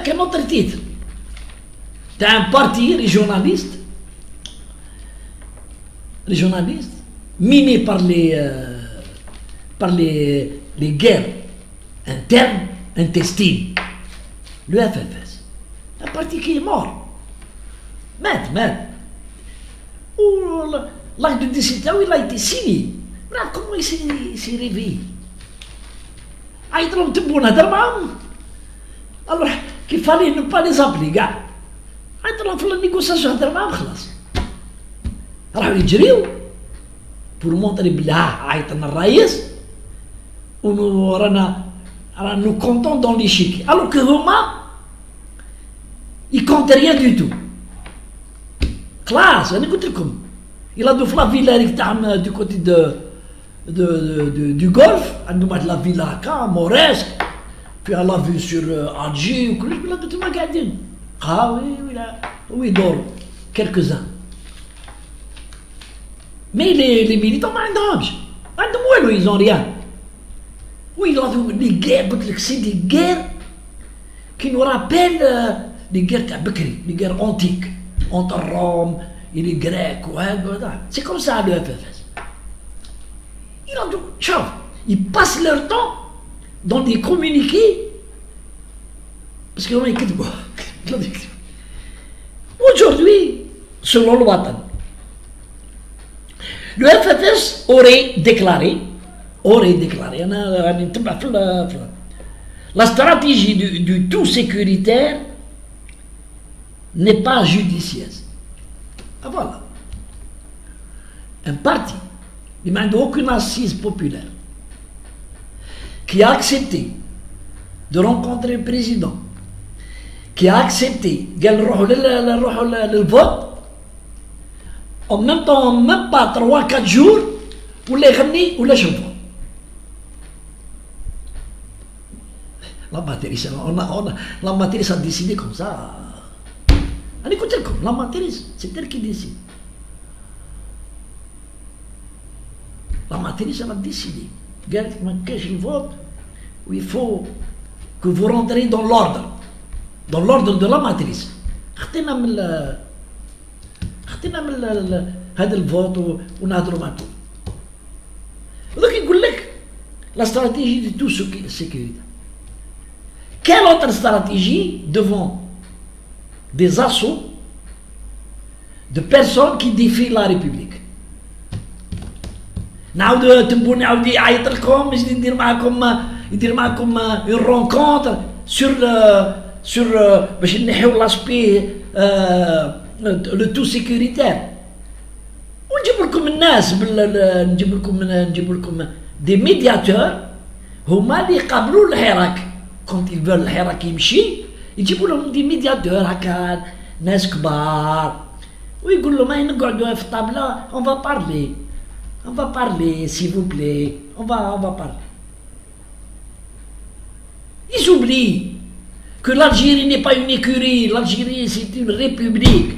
Quel autre titre? T'as un parti régionaliste, miné par les guerres internes, intestines. Le FFS. Un parti qui est mort. Merde. L'acte de décès, il a été signé. Là, comment il s'est réveillé? يضرب تبونا هدر معاهم. Alors qu'il fallait ne pas les appeler كاع. يضرب في النيغوسياسيون هدر معاهم خلاص. راحوا يجريو pour montrer بلي عيط لنا الرئيس ورانا nous comptons dans l'échec. Alors que هما ils comptent rien du tout. Classe, أنا قلت لكم. Il a de la villa هذيك تاع du côté du golfe, عندهم واحد لا فيلا هكا موريسك فيها لا فيو سور الجي وكلش بلاد تما قاعدين قهاوي ولا يدوروا quelques-uns. Mais les militants ما عندهمش والو ils ont rien. Oui, les guerres, c'est des guerres qui nous rappellent les guerres تاع بكري, les guerres antiques entre Rome et les Grecs. C'est comme ça le FFS. Ils passent leur temps dans des communiqués parce qu'ils ont écrit. Aujourd'hui, selon le Watan, le FFS aurait déclaré la stratégie du tout sécuritaire n'est pas judicieuse. Ah voilà. Un parti qui n'a aucune assise populaire, qui a accepté de rencontrer le président, qui a accepté le vote, en même temps, même pas 3-4 jours, pour les ramener ou les chevaux. La matrice a décidé comme ça. Écoutez, la matrice, c'est elle qui décide. La matrice, elle a décidé. Qu'est-ce le vote où il faut que vous rentrez dans l'ordre de la matrice. هذا الفوت ونهضروا معكم. Donc يقول لك la stratégie de tout sécurité. Quelle autre stratégie devant des assauts de personnes qui défient la République? نعاود تبوني عاود يعيط لكم يدير معكم une rencontre sur باش نحيو l'aspect le tout sécuritaire. ونجيب لكم الناس نجيب لكم des médiateurs هما اللي يقابلوا الحراك quand ils veulent الحراك يمشي يجيبوا لهم دي médiateurs هكا ناس كبار ويقول لهم هاي نقعدوا في الطابله on va parler s'il vous plaît on va parler. Ils oublient que l'Algérie n'est pas une écurie, l'Algérie c'est une république.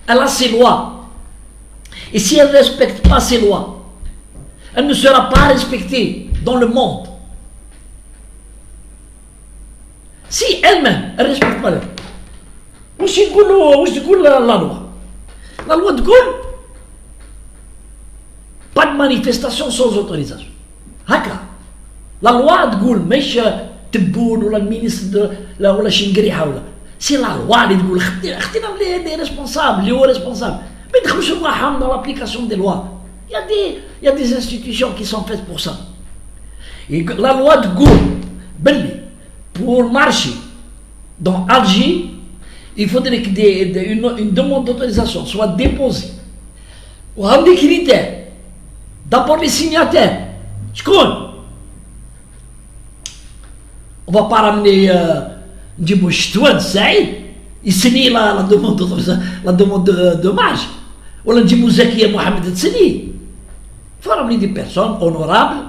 Elle a ses lois. Et si elle ne respecte pas ses lois, elle ne sera pas respectée dans le monde. Si elle-même, elle ne respecte pas la loi. La loi de Gaulle, pas de manifestation sans autorisation. Haka. La loi de Gaulle, مش تبون ولا المينيستر ولا شنقريحه ولا. C'est la loi اللي تقول اختنا les responsables, les hauts responsables. Mais il y a dans l'application des lois. Il y a des institutions qui sont faites pour ça. Et la loi de Gaulle, pour marcher dans Alger, il faudrait qu'une demande d'autorisation soit déposée. Ou avec des critères. D'abord les signataires. On ne va pas ramener Djibouti Saïd, il signe la demande de marche. Ou le Djibouti Mohamed Tsini. Il faut ramener des personnes honorables,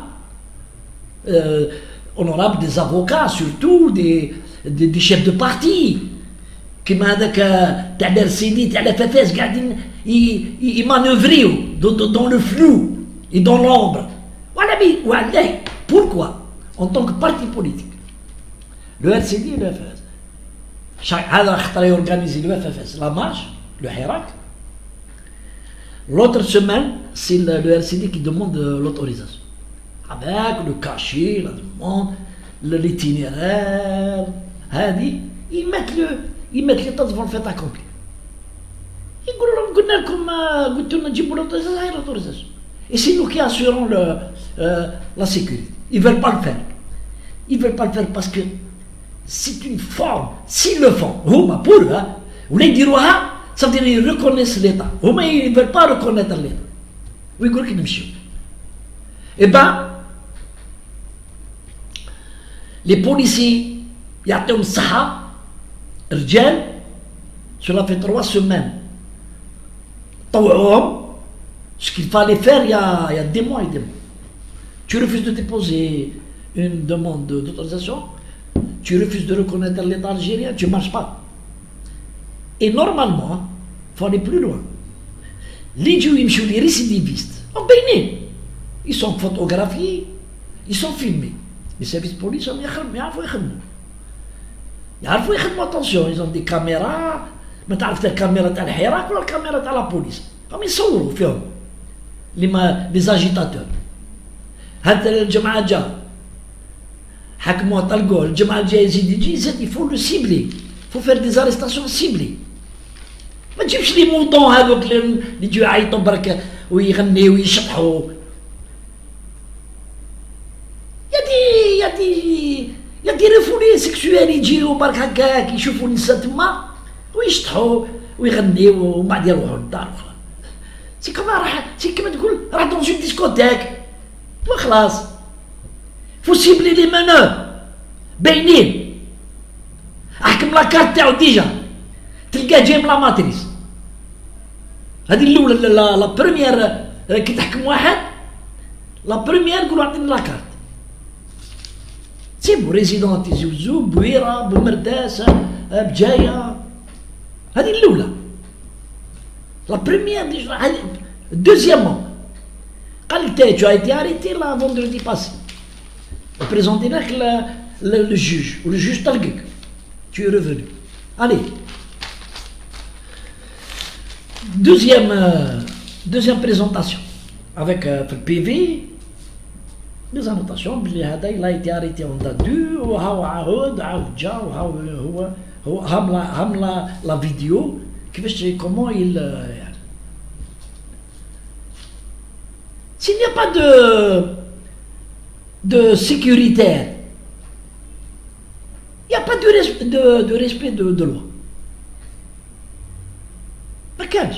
des avocats surtout, des chefs de parti. Qui m'a dit que t'as l'air CD, t'as l'air FFS, ils manœuvrent dans le flou et dans l'ombre. Pourquoi? En tant que parti politique, le RCD et le FFS, هذا خطرة يورغانيزي le FFS, la marche, le Hirak. L'autre semaine, c'est le RCD qui demande l'autorisation. Avec le cachet, la demande, l'itinéraire, ils mettent les tas devant le fait accompli. يقولوا لهم قلت لنا نجيبوا l'autorisation. Et c'est nous qui assurons la sécurité. Ils ne veulent pas le faire. Ils ne veulent pas le faire parce que c'est une forme. S'ils le font, pour eux, ça veut dire qu'ils reconnaissent l'État. Ils ne veulent pas reconnaître l'État. ويقولوا لك نمشيو. Eh ben, les policiers, يعطيهم الصحة رجال, cela fait 3 semaines. Ce qu'il fallait faire il y a des mois et des mois. Tu refuses de déposer une demande d'autorisation, tu refuses de reconnaître l'État algérien, tu ne marches pas. Et normalement, il faut aller plus loin. Les Djouimchou, les récidivistes, ils sont photographiés, ils sont filmés. Les services de police, attention, ils ont des caméras. ما تعرف الكاميرا تاع الحراك ولا الكاميرا تاع لا بوليس راهم يصوروا فيهم لي زاجيتاتور. هاد الجماعه جا حكموه طلقوه, الجماعه الجايه يزيد يجي يفو لو سيبلي, فو فير دي زاريستاسيون سيبلي. ما تجيبش لي موطون هذوك اللي يجيو يعيطوا برك ويغنيو ويشطحوا. يا دي ريفولي سيكسوال يجيو برك هكاك يشوفوا النساء تما ويشطحوا ويغنيوا ومن بعد يروحوا للدار. سي كما تقول راح دون اون ديسكوتيك وخلاص. فو سيبلي لي مانور باينين. احكم لاكارت تاعو ديجا تلقاه جاي من لا ماتريس. هذه الاولى لا بروميير كي تحكم واحد لا بروميير قولوا عطيني لاكارت. سيبو ريزيدون تيزي وزو بويره بمرداس بجايه. هذه الأولى. لا بروميير ديجا. دوزيامون قال لك tu as été arrêté là vendredi passé. Présenté لك le juge. Le juge طلقك. Tu es revenu. Allez. Deuxième présentation. Avec le PV. Les annotations. Il a été arrêté en date 2. وهاو عاود جا وهاو هو هم لا فيديو كيفاش comment il s'il n'y a pas de sécuritaire, il n'y a pas de respect de loi. ما كانش.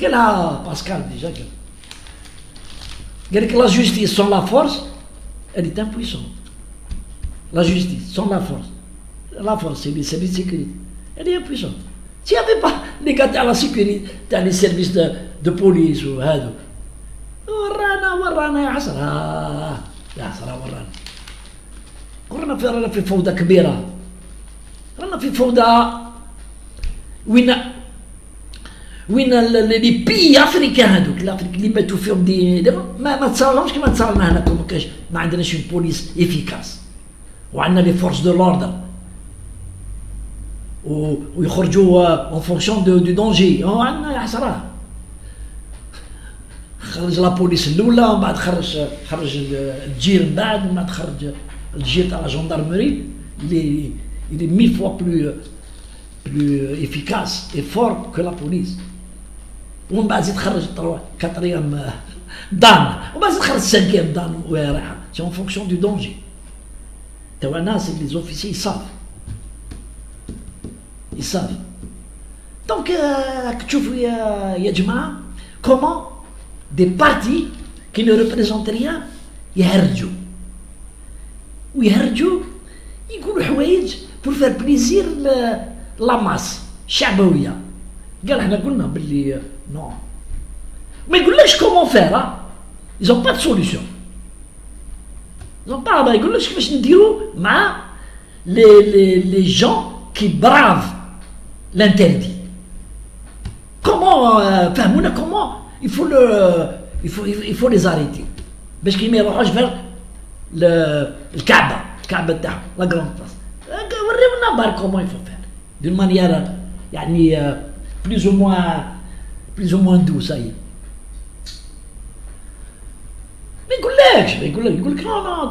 قالها باسكال ديجا قال لك la justice sans la force elle est impuissante. La justice sans la force. La force, c'est les services de sécurité. Elle est impuissante. S'il n'y avait pas les gars à la sécurité, dans les services de police ou هذا. ورانا يا حسرة. يا حسرة ورانا. رانا في فوضى كبيرة. رانا في فوضى وين لي بي افريكان هذوك الافريك اللي ماتوا فيهم دي ما تصاولهمش كما تصاولنا هنا. ما عندناش اون بوليس افيكاس وعندنا لي فورس دو لوردر ويخرجوا en fonction du danger. عندنا يا حسرة. خرج لا بوليس الاولى ومن بعد خرج الجير من بعد خرج الجير تاع لا جندرمري il est 1000 fois plus efficace et fort que la police. ومن بعد زيد خرج 4e دان ومن بعد زيد خرج 5e دان وهي رايحه. c'est en fonction du danger. توا الناس les officiers ils savent. Donc تشوفوا يا جماعه comment des partis qui ne représentent rien يهرجوا يقولوا حوايج pour faire plaisir la masse الشعبويه. قال احنا قلنا باللي نو ما يقولكش comment faire. ils ont pas de solution. ils ont pas. ما يقولكش كيفاش نديروا مع les gens qui bravent l'interdit. Comment فهمونا comment il faut les arrêter باش كي ما يروحوش vers الكعبه تاعهم لا grande place. وريونا بار comment il faut faire. d'une manière يعني plus ou moins douce. هي ما يقول لك نو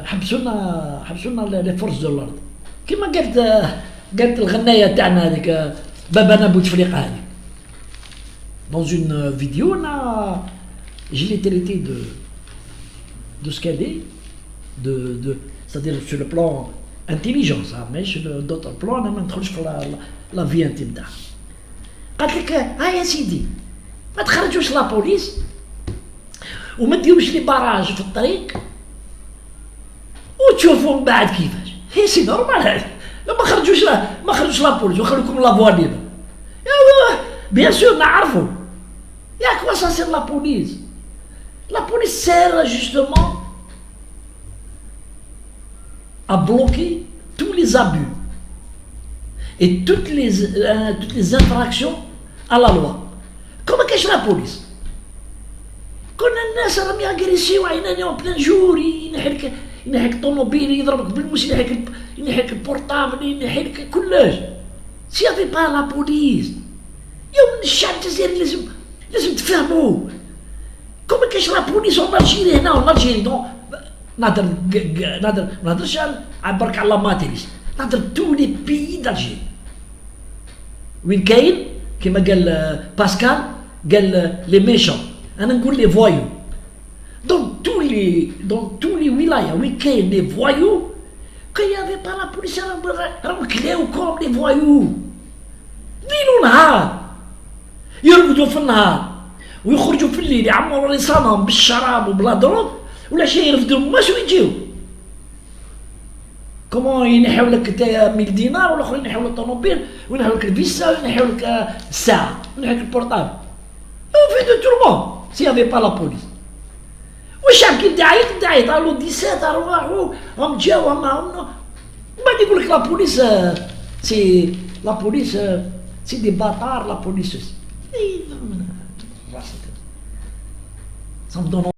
حبسونا لي فورس دو لورد كيما قالت الغنايه تاعنا هذيك بابانا بوتفليقه هذيك. Dans une vidéo, je l'ai traité de ce qu'elle est, c'est-à-dire sur le plan intelligence, mais sur d'autres plans, أنا ما ندخلش في la vie intime تاعها. قالت لك ها يا سيدي ما تخرجوش لا بوليس وما ديروش لي باراج في الطريق وتشوفوا من بعد كيفاش. هي سي نورمال هذا. ما خرجوش لا بوليس وخلوكم لا فوا ليبر. بيان سور نعرفوا. يا كوا سا سير لا بوليس. La police sert justement à bloquer tous les abus et toutes les infractions à la loi. Comment cache la police? كنا الناس راهم ياغريسيو عيناني اون بلان جور ينحيك الطوموبيل يضربك بالموس ينحيك البورطابل ينحيك كلش. سي افي با لا بوليس يوم الشعب الجزائري لازم تفهموا. كوما كاش لا بوليس اون الجيري هنا ولا الجيري دون نهضر ما نهضرش برك على ماتيريس نهضر تو لي بيي دالجيري وين كاين كيما قال باسكال قال لي ميشون انا نقول لي فوايو دون تو لي ولايه وين كاين لي فوايو كي يافي با لا بوليس راهم كلاوكم لي فوايو ليل ونهار يرقدوا في النهار ويخرجوا في الليل يعمروا رصانهم بالشراب وبلا دروب ولا شي يرفدوا الماس ويجيو. كومون ينحيو لك 1000 دينار والاخر ينحيو لك الطوموبيل وينحيو لك الفيسا وينحيو لك الساعه وينحيو لك البورطابل. في دو تورمون سي افي با لا بوليس. والشعب كي بدا يعيط الو 17 ارواحو هم جاو هم بعد يقول لك لا بوليس سي دي باتار لا بوليس. Ça me donne